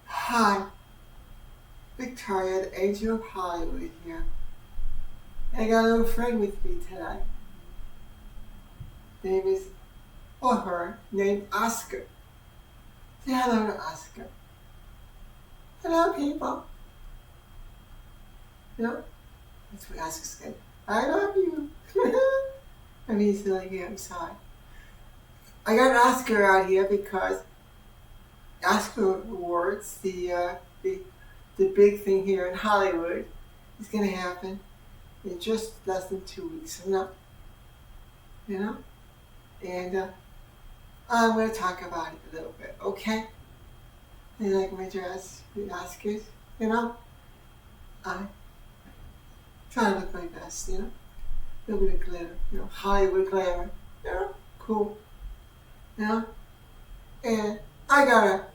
Hi, Victoria, the Angel of Hollywood here. I got a little friend with me today. Name is, or her, named Oscar. Say hello to Oscar. Hello, people. You know, that's what Oscar's saying. I love you. I mean, he's really here inside. I got Oscar out here because Oscar Awards, the big thing here in Hollywood, is going to happen in just less than 2 weeks from now. You know? And I'm going to talk about it a little bit, okay? You like my dress, the Oscars, you know? I try to look my best, you know? A little bit of glitter, you know, Hollywood glamour, you know? Cool, you know? And I got a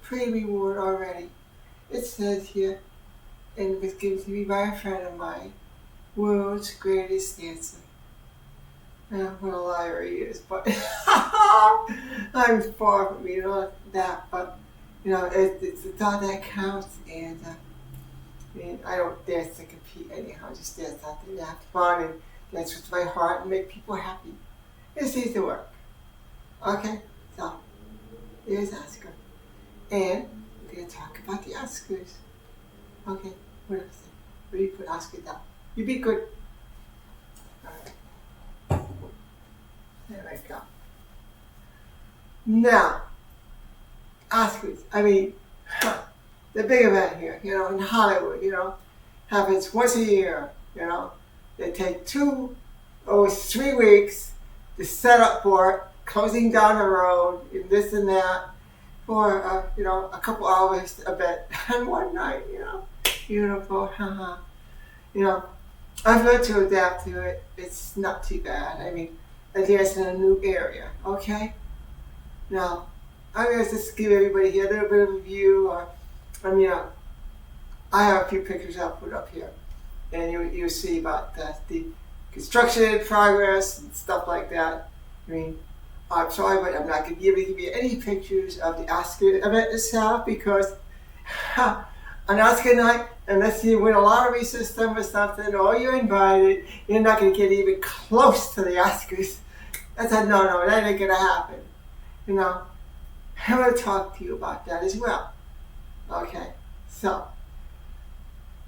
pre-reward already. It says here, and it was given to me by a friend of mine, world's greatest dancer. I don't know what a liar he is, but I'm far from that. But it's the thought that counts, and I don't dance to compete anyhow. I just dance out there to have fun and dance with my heart and make people happy. It seems to work. Okay, so here's Oscar, and we're gonna talk about the Oscars. Okay, what else? Where do you put Oscar down? You be good. All right. There I go. Now, Oscars. I mean, the big event here, in Hollywood, happens once a year, They take 3 weeks to set up for it, closing down the road, and this and that, for, a couple hours event and one night, Beautiful, I've learned to adapt to it. It's not too bad. I mean, I dance in a new area, okay? Now, I'm going to just give everybody here a little bit of a view. I have a few pictures I'll put up here. And you'll see about the construction in progress and stuff like that. I mean, I'm sorry, but I'm not going to be able to give you any pictures of the Oscar event itself because on Oscar night, unless you win a lottery system or something, or you're invited, you're not going to get even close to the Oscars. That's a no, that ain't going to happen. I want to talk to you about that as well. Okay, so,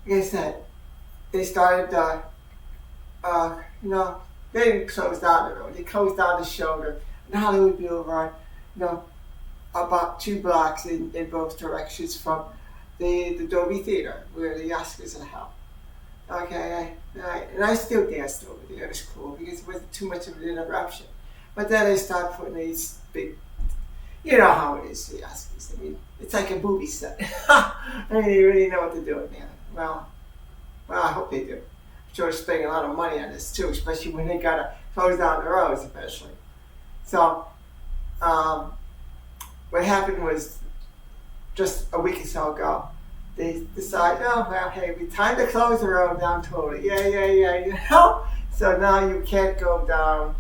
like I said, they started, they didn't close down the road, they closed down the shoulder in Hollywood Boulevard, about 2 blocks in both directions from the Dolby Theater, where the Oscars are held. Okay, and I still danced over there. It was cool because it wasn't too much of an interruption. But then they started putting these big, you know how it is, the Oscars. I mean, it's like a movie set. I mean, they really know what they're doing there. Well, I hope they do. I'm sure they're spending a lot of money on this too, especially when they gotta close down the roads eventually. So, what happened was, just a week or so ago, they decided, oh, well, hey, we time to close the road down totally. Yeah. So now you can't go down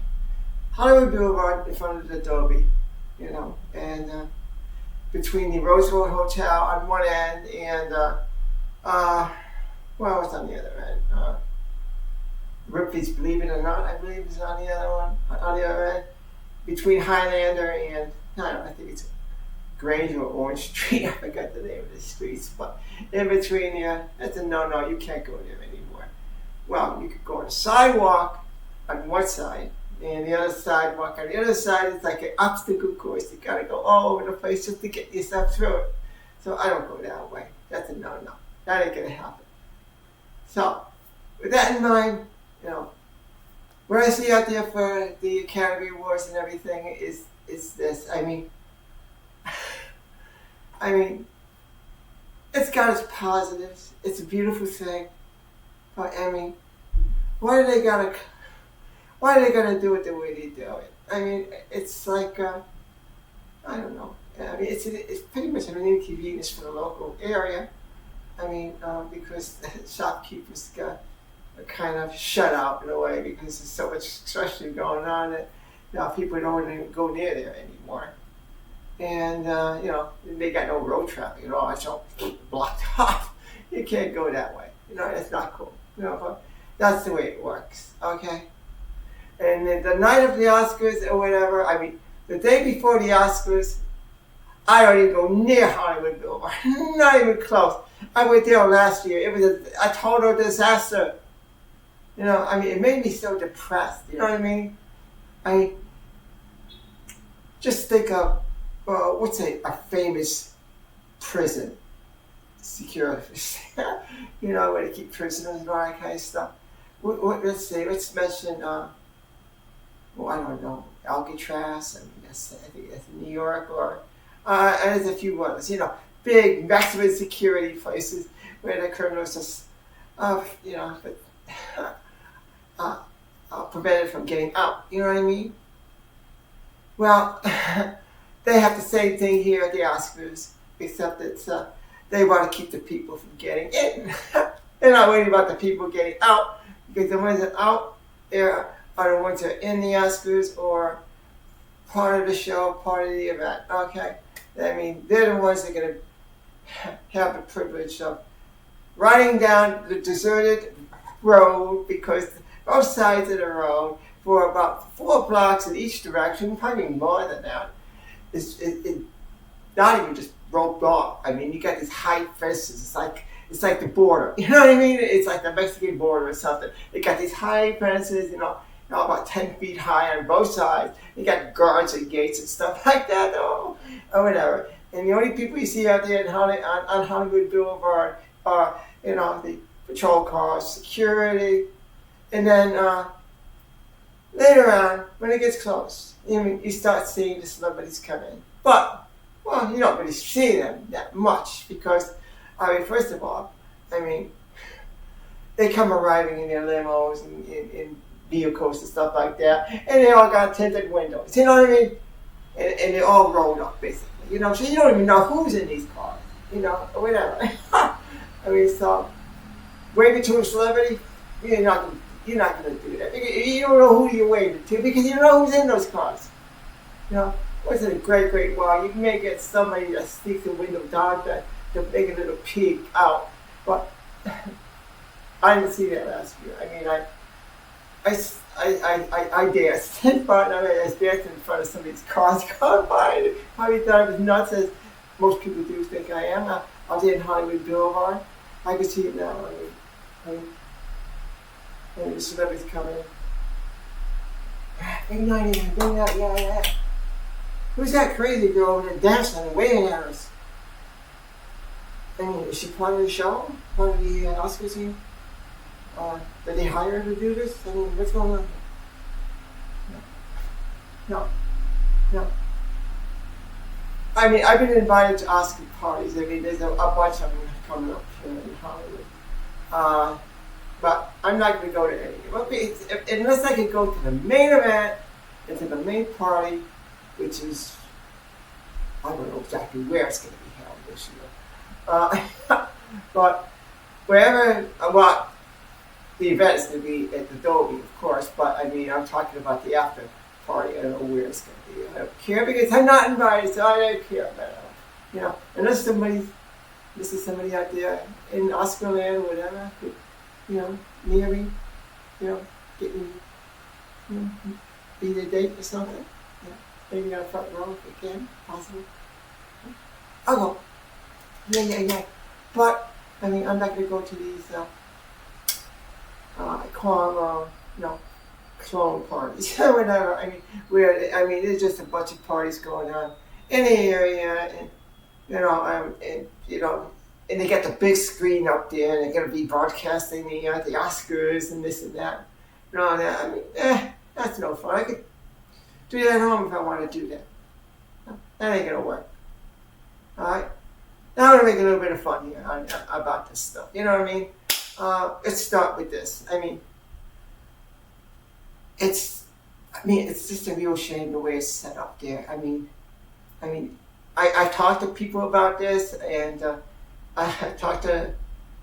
Hollywood Boulevard in front of the Dolby, and between the Roosevelt Hotel on one end and, what's on the other end? Ripley's Believe It or Not, I believe, is on the other end. Between Highlander and, I think it's Grange or Orange Street, I forgot the name of the streets, but in between there, that's a no, you can't go there anymore. Well, you could go on a sidewalk on one side, and the other sidewalk on the other side is like an obstacle course. You gotta go all over the place just to get yourself through it. So I don't go that way. That's a no. That ain't gonna happen. So, with that in mind, what I see out there for the Academy Awards and everything is this. I mean, it's got its positives. It's a beautiful thing. But why are they gonna do it the way they do it? I mean, it's like I don't know. I mean, it's pretty much an inconvenience for the local area. I mean, because the shopkeepers kind of shut out in a way because there's so much especially going on that people don't even go near there anymore. And they got no road traffic at all. It's all blocked off. You can't go that way. It's not cool. But that's the way it works. Okay. And then the night of the Oscars or whatever, I mean, the day before the Oscars, I don't even go near Hollywood Boulevard. Not even close. I went there last year. It was a total disaster. It made me so depressed. You know what I mean? Just think of, what's a famous prison security, where they keep prisoners and all that kind of stuff. Let's see, let's mention, I don't know, Alcatraz, I think that's New York, or, and there's a few others, big maximum security places where the criminals just, prevented from getting out, you know what I mean? Well, they have the same thing here at the Oscars, except that they want to keep the people from getting in. They're not worried about the people getting out, because the ones that are out there are the ones that are in the Oscars or part of the show, part of the event. Okay? They're the ones that are going to have the privilege of riding down the deserted road, because both sides of the road, for about 4 blocks in each direction, probably more than that, it's not even just roped off. You got these high fences. It's like the border. You know what I mean? It's like the Mexican border or something. They got these high fences, about 10 feet high on both sides. You got guards and gates and stuff like that, or whatever. And the only people you see out there on Hollywood Boulevard are, the patrol cars, security, and then later on, when it gets close, you start seeing the celebrities come in. But, you don't really see them that much because, first of all, they come arriving in their limos and in vehicles and stuff like that, and they all got tinted windows, you know what I mean? And they're all rolled up, basically, so you don't even know who's in these cars, or whatever. So, waving to a celebrity, you're not going to do that. You don't know who you're waving to because you don't know who's in those cars. Wasn't a great while. You may get somebody that sneaks the window down to make a little peek out. But I didn't see that last year. I danced in front of it. I was dancing in front of some of these cars going by. And probably thought I was nuts, as most people do think I am. I was in Hollywood Boulevard. I could see it now. And the celebrities coming in. Big night in, big night, yeah. Who's that crazy girl over there dancing and waving at us? Is she part of the show? Part of the Oscar team? Did they hire her to do this? What's going on here? No. I've been invited to Oscar parties. There's a bunch of them coming up here in Hollywood. But I'm not going to go to any. Unless I could go to the main event and to the main party, which is, I don't know exactly where it's going to be held this year. But wherever, the event is going to be at the Dolby, of course, but I'm talking about the after party. I don't know where it's going to be. I don't care because I'm not invited, so I don't care about it. Unless this is somebody out there in Oscar land or whatever, near me, getting, be their date or something. Maybe on the front row if we can, possibly. I'll go. Yeah. But, I'm not going to go to these, I call them, clone parties or whatever. Where, there's just a bunch of parties going on in the area, and, and they got the big screen up there, and they're going to be broadcasting the Oscars and this and that. And all that. That's no fun. I could do that at home if I want to do that. No, that ain't going to work. All right? Now I'm going to make a little bit of fun here about this stuff. You know what I mean? Let's start with this. It's just a real shame the way it's set up there. I've talked to people about this, and I talked to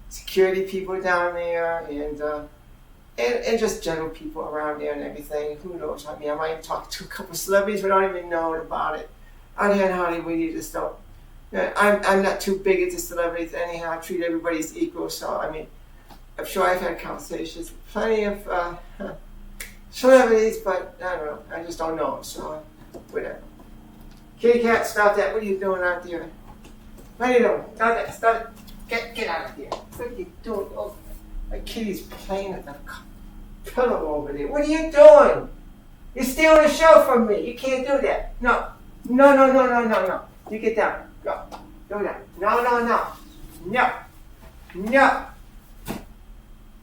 security people down there, and and just general people around there and everything. Who knows? I mean, I might talk to a couple of celebrities without even knowing about it. Out here in Hollywood, you just don't. Yeah, I'm not too big into celebrities anyhow. I treat everybody as equal. So I mean, I'm sure I've had conversations with plenty of celebrities, but I don't know. I just don't know. So whatever. Kitty cat, stop that. What are you doing out there? What are you doing? Stop that. Stop it. Get out of here. What are you doing? Oh, my kitty's playing with the pillow over there. What are you doing? You're stealing the show from me. You can't do that. No. No, no, no, no, no, no. You get down. Go. Go down. No, no, no. No. No.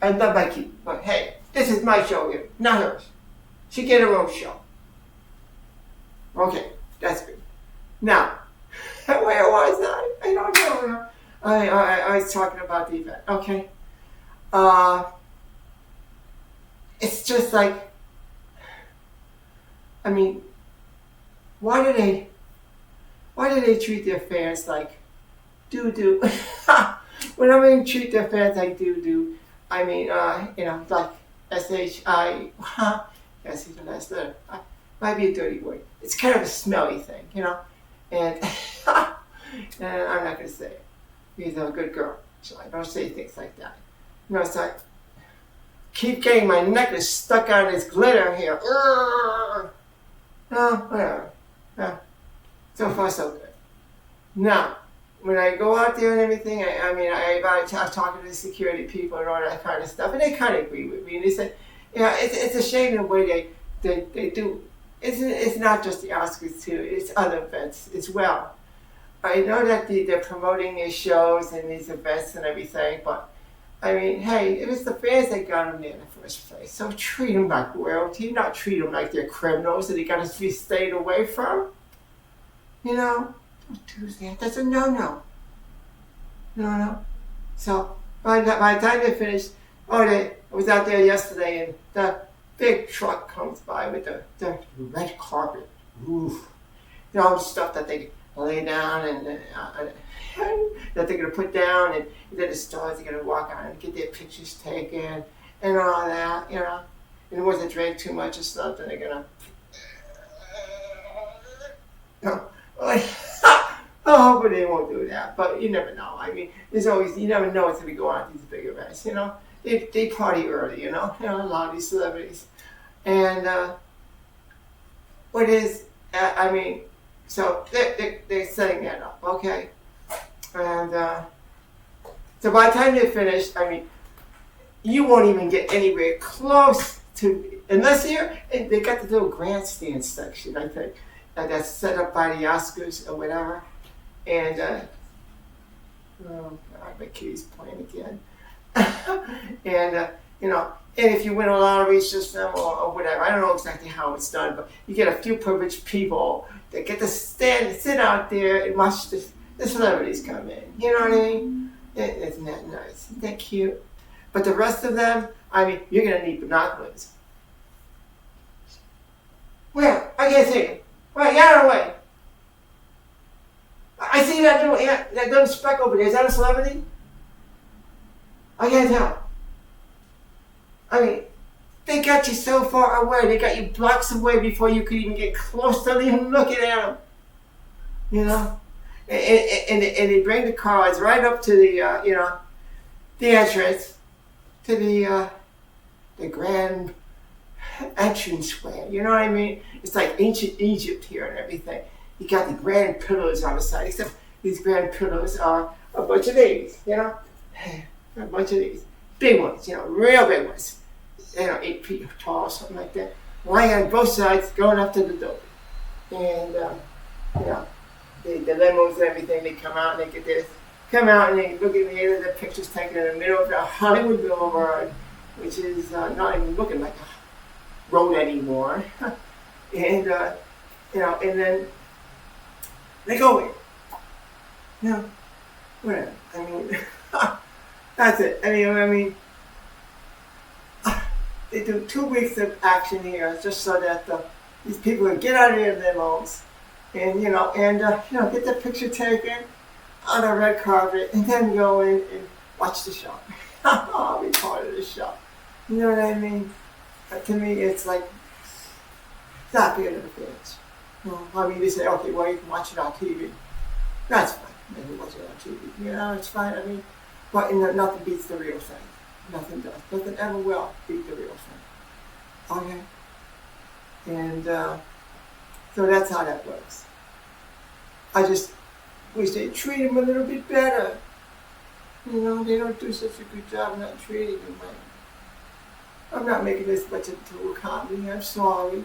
I love my kitty. But hey, this is my show here, not hers. She get her own show. Okay, that's good. Now, where was I? I don't know. I was talking about the event. Okay. It's just like, I mean, why do they treat their fans like doo-doo? When I mean treat their fans like doo-doo, I mean, like S-H-I, that's the last letter. Might be a dirty word. It's kind of a smelly thing, and, and I'm not going to say it. He's a good girl, so I don't say things like that. It's like, keep getting my necklace stuck on this glitter here. No, whatever. So far, so good. Now, when I go out there and everything, I'm talking to the security people and all that kind of stuff, and they kind of agree with me. And they say, it's a shame the way they do. It's not just the Oscars too; it's other events as well. I know that they're promoting these shows and these events and everything, but I mean, hey, it was the fans that got them there in the first place. So treat them like royalty, not treat them like they're criminals that they got to be stayed away from. Don't do that. That's a no-no. No. So by the time they finished, I was out there yesterday, and the big truck comes by with the red carpet. Ooh. All the stuff that they lay down and that they're going to put down, and then the stars are going to walk on and get their pictures taken and all that, And it wasn't drank too much or something, they're going to... but they won't do that. But you never know. I mean, you never know until we go on these big events, They party early, a lot of these celebrities. And so they're setting that up, okay? And so by the time they're finished, you won't even get anywhere close to, unless they got the little grandstand section, I think, that's set up by the Oscars or whatever. And, oh God, my kitty's playing again. And if you win a lottery system or whatever, I don't know exactly how it's done, but you get a few privileged people that get to sit out there and watch the celebrities come in. You know what I mean? Isn't that nice? Isn't that cute? But the rest of them, you're going to need binoculars. Where? I can't see it. Wait, get out of the way. I see that little speck over there. Is that a celebrity? I can't tell. They got you so far away. They got you blocks away before you could even get close to even looking at them. And they bring the cars right up to the entrance to the grand entranceway. You know what I mean? It's like ancient Egypt here and everything. You got the grand pillars on the side, except these grand pillars are a bunch of these, a bunch of these. Big ones, real big ones. 8 feet tall, something like that. Lying on both sides, going up to the door. And, the limos and everything, they come out and they look at me, and the pictures taken in the middle of the Hollywood Boulevard, which is not even looking like a road anymore. And, and then they go in. Whatever. That's it. They do 2 weeks of action here just so that these people can get out of their limos and, get their picture taken on a red carpet and then go in and watch the show. I'll be part of the show. You know what I mean? To me, it's like, it's not fair to the fans. I mean, they say, okay, well, you can watch it on TV. That's fine. You can watch it on TV. You know, it's fine. I mean, but nothing beats the real thing. Nothing does. Nothing ever will beat the real thing. Okay? And so that's how that works. I just wish they'd treat him a little bit better. You know, they don't do such a good job not treating him right. I'm not making this much into a comedy. I'm sorry.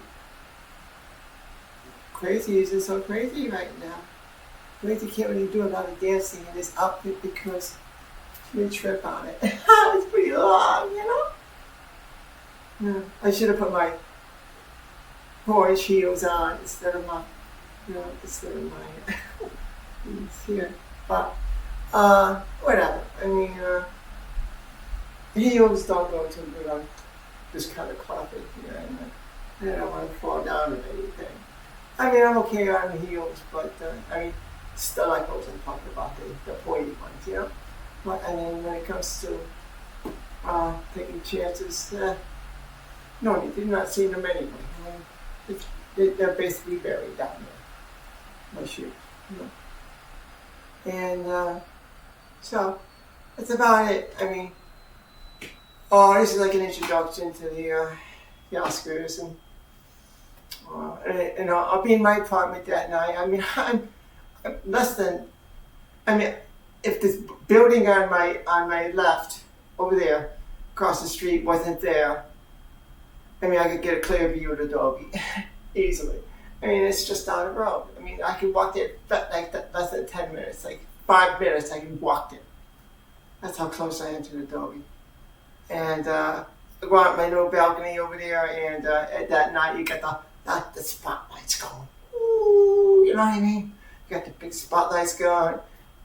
Crazy isn't so crazy right now. Crazy can't really do a lot of dancing in this outfit because she didn't trip on it. It's pretty long, you know? Yeah, I should have put my orange heels on instead of my heels here. But, whatever. I mean, heels don't go too good on this kind of cloth here. And I don't want to fall down or anything. I mean, I'm okay on the heels, but, I mean, still like those I'm talking about, the pointy ones, you know? But, and then when it comes to taking chances, no, you did not see them anyway. I mean, they're basically buried down there, my shoes, you know? And so that's about it. I mean, this is like an introduction to the Oscars, and I'll be in my apartment that night. I mean, I'm less than. I mean, if this building on my left over there, across the street, wasn't there, I mean, I could get a clear view of the Dolby easily. I mean, it's just down the road. I mean, I could walk there like less than 10 minutes, like 5 minutes. I can walk there. That's how close I am to the Dolby. And I go out my little balcony over there, and at that night you got the spotlights going. Ooh, you know what I mean? You got the big spotlights going,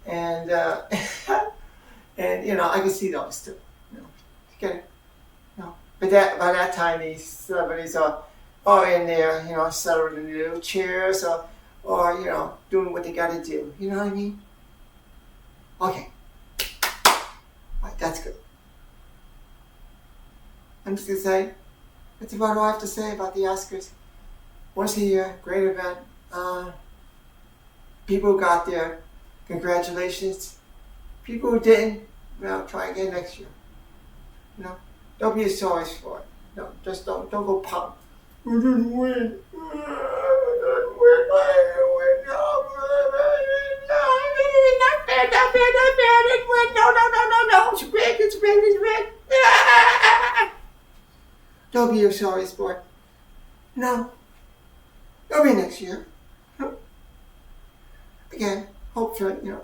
and and you know I can see those too. You know, you get it. No, but by that time these celebrities are in there, you know, settled in their little chairs, or you know, doing what they got to do. You know what I mean? Okay, right, that's good. I'm just gonna say, that's about all I have to say about the Oscars. Once a year, great event. People who got there, congratulations. People who didn't, well, try again next year. You know, don't be sorry for it. No, just don't go pump. I didn't win. I didn't win. Not fair. I didn't win. No. It's rigged. Don't be sorry for it. No. It'll be next year. Again, hopefully, you know,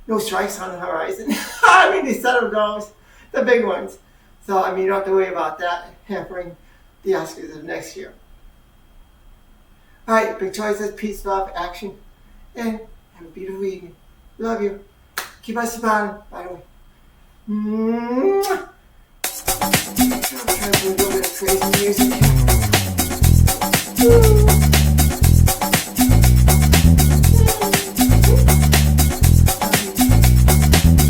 no strikes on the horizon. I mean, they settled those, the big ones. So, I mean, you don't have to worry about that hampering the Oscars of next year. All right, big choices, peace, love, action, and have a beautiful evening. Love you. Keep on smiling, by the way. Mwah. I'm trying to do a little bit of crazy music. Woo.